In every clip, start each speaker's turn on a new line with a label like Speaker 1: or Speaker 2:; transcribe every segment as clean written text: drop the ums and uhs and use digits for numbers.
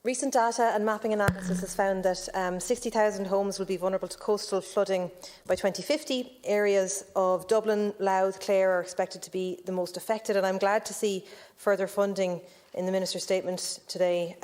Speaker 1: Recent data and mapping analysis has found that 60,000 homes will be vulnerable to coastal flooding by 2050. Areas of Dublin, Louth, Clare are expected to be the most affected, and I'm glad to see further funding in the Minister's statement today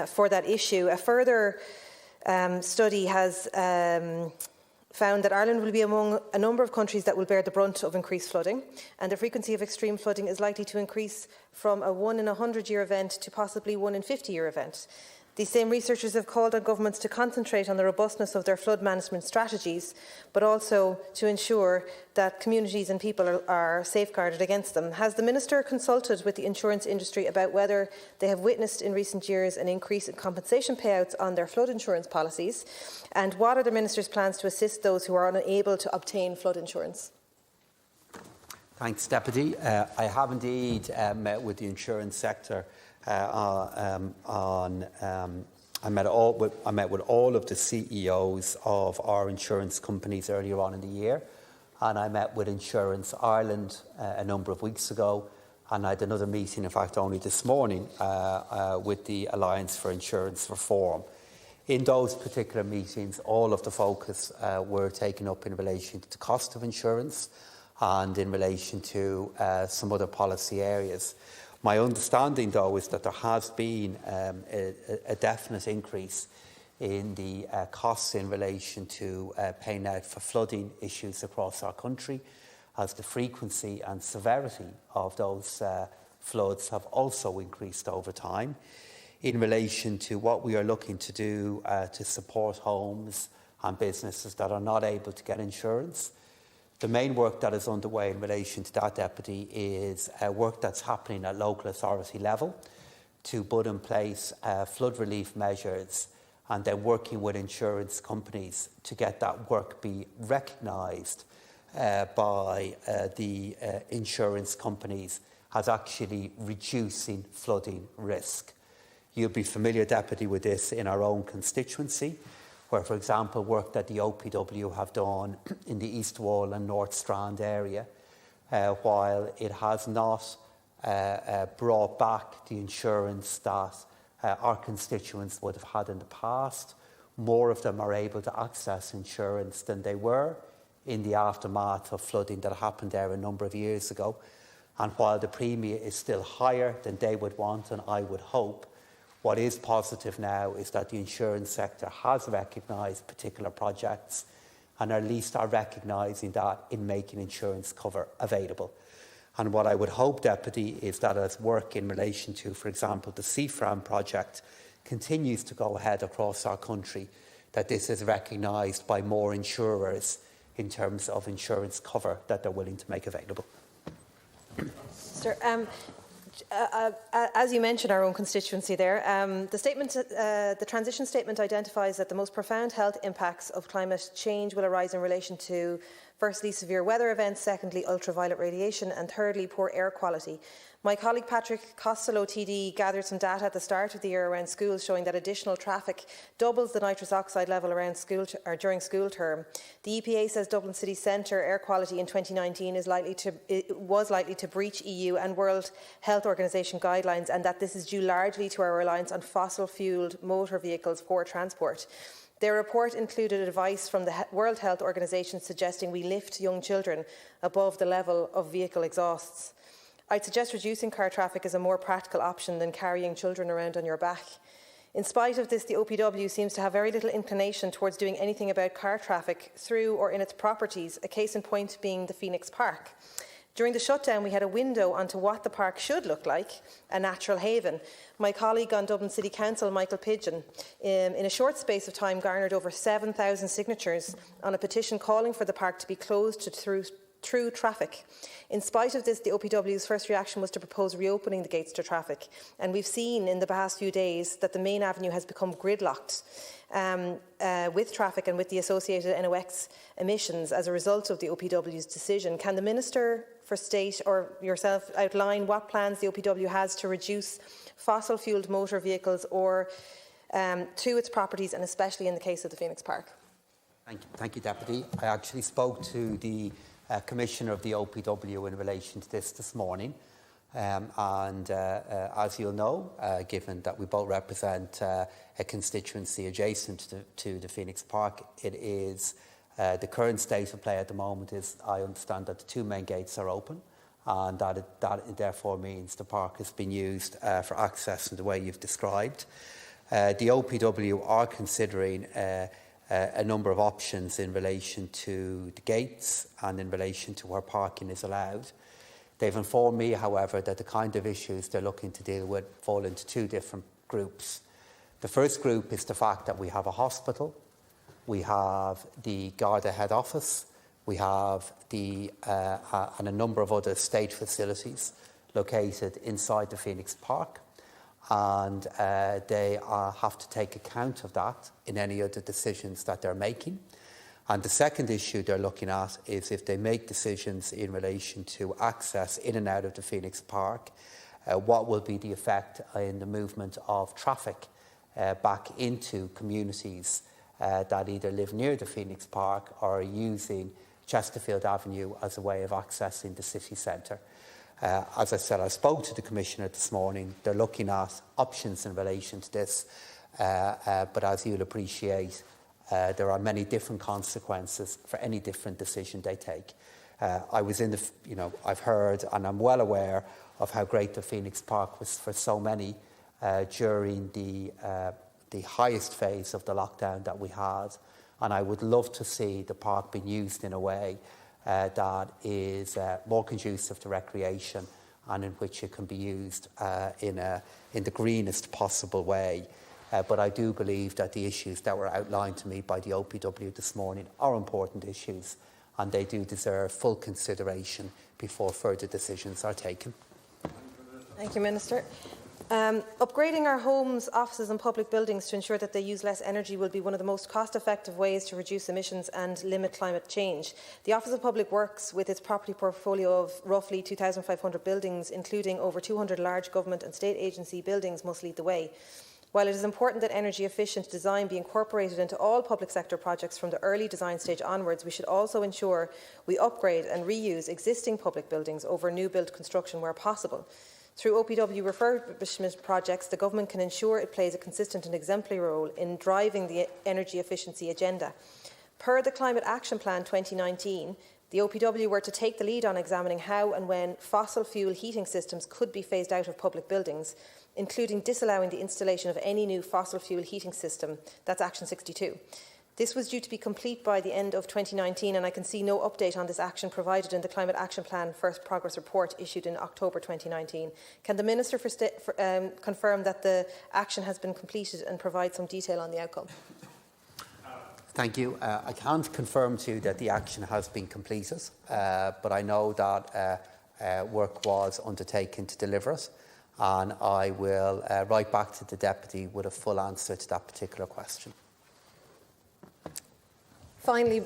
Speaker 1: for that issue. A further study has found that Ireland will be among a number of countries that will bear the brunt of increased flooding, and the frequency of extreme flooding is likely to increase from a 1 in 100-year event to possibly 1 in 50-year event. These same researchers have called on governments to concentrate on the robustness of their flood management strategies, but also to ensure that communities and people are safeguarded against them. Has the Minister consulted with the insurance industry about whether they have witnessed in recent years an increase in compensation payouts on their flood insurance policies? And what are the Minister's plans to assist those who are unable to obtain flood insurance?
Speaker 2: Thanks, Deputy. I have indeed met with the insurance sector. I met with all of the CEOs of our insurance companies earlier on in the year, and I met with Insurance Ireland a number of weeks ago, and I had another meeting, in fact, only this morning with the Alliance for Insurance Reform. In those particular meetings, all of the focus were taken up in relation to the cost of insurance and in relation to some other policy areas. My understanding, though, is that there has been a definite increase in the costs in relation to paying out for flooding issues across our country, as the frequency and severity of those floods have also increased over time. In relation to what we are looking to do to support homes and businesses that are not able to get insurance, the main work that is underway in relation to that, Deputy, is work that's happening at local authority level to put in place flood relief measures, and then working with insurance companies to get that work be recognised by the insurance companies as actually reducing flooding risk. You'll be familiar, Deputy, with this in our own constituency, where, for example, work that the OPW have done in the East Wall and North Strand area, while it has not brought back the insurance that our constituents would have had in the past. More of them are able to access insurance than they were in the aftermath of flooding that happened there a number of years ago. And while the premium is still higher than they would want and I would hope, what is positive now is that the insurance sector has recognised particular projects and at least are recognising that in making insurance cover available. And what I would hope, Deputy, is that as work in relation to, for example, the CFRAM project continues to go ahead across our country, that this is recognised by more insurers in terms of insurance cover that they're willing to make available.
Speaker 1: Sir, as you mentioned, our own constituency there, the transition statement identifies that the most profound health impacts of climate change will arise in relation to, firstly, severe weather events, secondly, ultraviolet radiation, and thirdly, poor air quality. My colleague Patrick Costello TD gathered some data at the start of the year around schools showing that additional traffic doubles the nitrous oxide level around during school term. The EPA says Dublin City Centre air quality in 2019 was likely to breach EU and World Health Organization guidelines, and that this is due largely to our reliance on fossil-fuelled motor vehicles for transport. Their report included advice from the World Health Organization suggesting we lift young children above the level of vehicle exhausts. I'd suggest reducing car traffic is a more practical option than carrying children around on your back. In spite of this, the OPW seems to have very little inclination towards doing anything about car traffic through or in its properties, a case in point being the Phoenix Park. During the shutdown, we had a window onto what the park should look like, a natural haven. My colleague on Dublin City Council, Michael Pidgeon, in a short space of time garnered over 7,000 signatures on a petition calling for the park to be closed to through traffic. In spite of this, the OPW's first reaction was to propose reopening the gates to traffic, and we've seen in the past few days that the main avenue has become gridlocked with traffic and with the associated NOx emissions as a result of the OPW's decision. Can the Minister for State or yourself outline what plans the OPW has to reduce fossil-fuelled motor vehicles or to its properties, and especially in the case of the Phoenix Park?
Speaker 2: Thank you, Deputy. I actually spoke to the Commissioner of the OPW in relation to this morning, As you'll know, given that we both represent a constituency adjacent to the Phoenix Park, it is the current state of play at the moment is, I understand, that the two main gates are open, and that therefore means the park has been used for access in the way you've described. The OPW are considering a number of options in relation to the gates and in relation to where parking is allowed. They've informed me, however, that the kind of issues they're looking to deal with fall into two different groups. The first group is the fact that we have a hospital, we have the Garda head office, we have and a number of other state facilities located inside the Phoenix Park, and they have to take account of that in any other decisions that they're making. And the second issue they're looking at is if they make decisions in relation to access in and out of the Phoenix Park, what will be the effect in the movement of traffic back into communities that either live near the Phoenix Park or are using Chesterfield Avenue as a way of accessing the city centre. As I said, I spoke to the Commissioner this morning. They're looking at options in relation to this, but as you'll appreciate, there are many different consequences for any different decision they take. I've heard and I'm well aware of how great the Phoenix Park was for so many during the highest phase of the lockdown that we had, and I would love to see the park being used in a way that is more conducive to recreation and in which it can be used in the greenest possible way. But I do believe that the issues that were outlined to me by the OPW this morning are important issues, and they do deserve full consideration before further decisions are taken.
Speaker 1: Thank you, Minister. Upgrading our homes, offices and public buildings to ensure that they use less energy will be one of the most cost-effective ways to reduce emissions and limit climate change. The Office of Public Works, with its property portfolio of roughly 2,500 buildings, including over 200 large government and state agency buildings, must lead the way. While it is important that energy-efficient design be incorporated into all public sector projects from the early design stage onwards, we should also ensure we upgrade and reuse existing public buildings over new build construction where possible. Through OPW refurbishment projects, the Government can ensure it plays a consistent and exemplary role in driving the energy efficiency agenda. Per the Climate Action Plan 2019, the OPW were to take the lead on examining how and when fossil fuel heating systems could be phased out of public buildings, including disallowing the installation of any new fossil fuel heating system. That's Action 62. This was due to be complete by the end of 2019, and I can see no update on this action provided in the Climate Action Plan First Progress Report issued in October 2019. Can the Minister confirm that the action has been completed and provide some detail on the outcome?
Speaker 2: Thank you. I can't confirm to you that the action has been completed, but I know that work was undertaken to deliver it, and I will write back to the Deputy with a full answer to that particular question.
Speaker 1: Finally,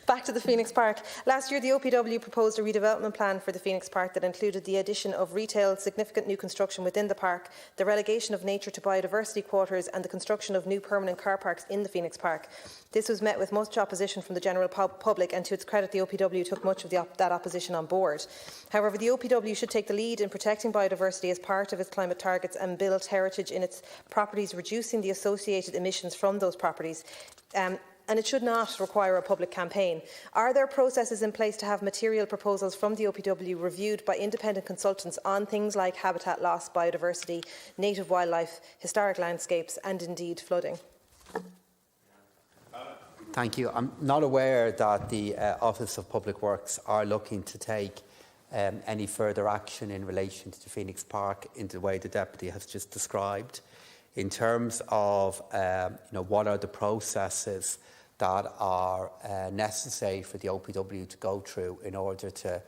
Speaker 1: back to the Phoenix Park. Last year, the OPW proposed a redevelopment plan for the Phoenix Park that included the addition of retail, significant new construction within the park, the relegation of nature to biodiversity quarters, and the construction of new permanent car parks in the Phoenix Park. This was met with much opposition from the general public, and to its credit, the OPW took much of that opposition on board. However, the OPW should take the lead in protecting biodiversity as part of its climate targets and build heritage in its properties, reducing the associated emissions from those properties. And it should not require a public campaign. Are there processes in place to have material proposals from the OPW reviewed by independent consultants on things like habitat loss, biodiversity, native wildlife, historic landscapes and indeed flooding?
Speaker 2: Thank you. I'm not aware that the Office of Public Works are looking to take any further action in relation to the Phoenix Park in the way the Deputy has just described. In terms of what are the processes that are necessary for the OPW to go through in order to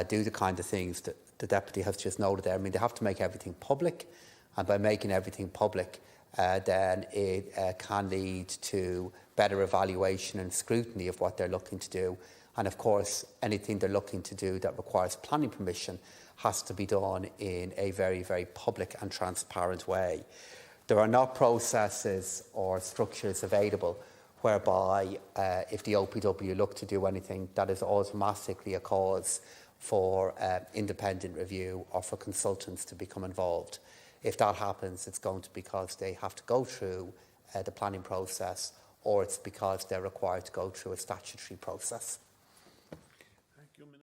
Speaker 2: do the kind of things that the Deputy has just noted there. I mean, they have to make everything public, and by making everything public, then it can lead to better evaluation and scrutiny of what they're looking to do. And of course, anything they're looking to do that requires planning permission has to be done in a very, very public and transparent way. There are not processes or structures available whereby if the OPW look to do anything, that is automatically a cause for independent review or for consultants to become involved. If that happens, it's going to be because they have to go through the planning process, or it's because they're required to go through a statutory process.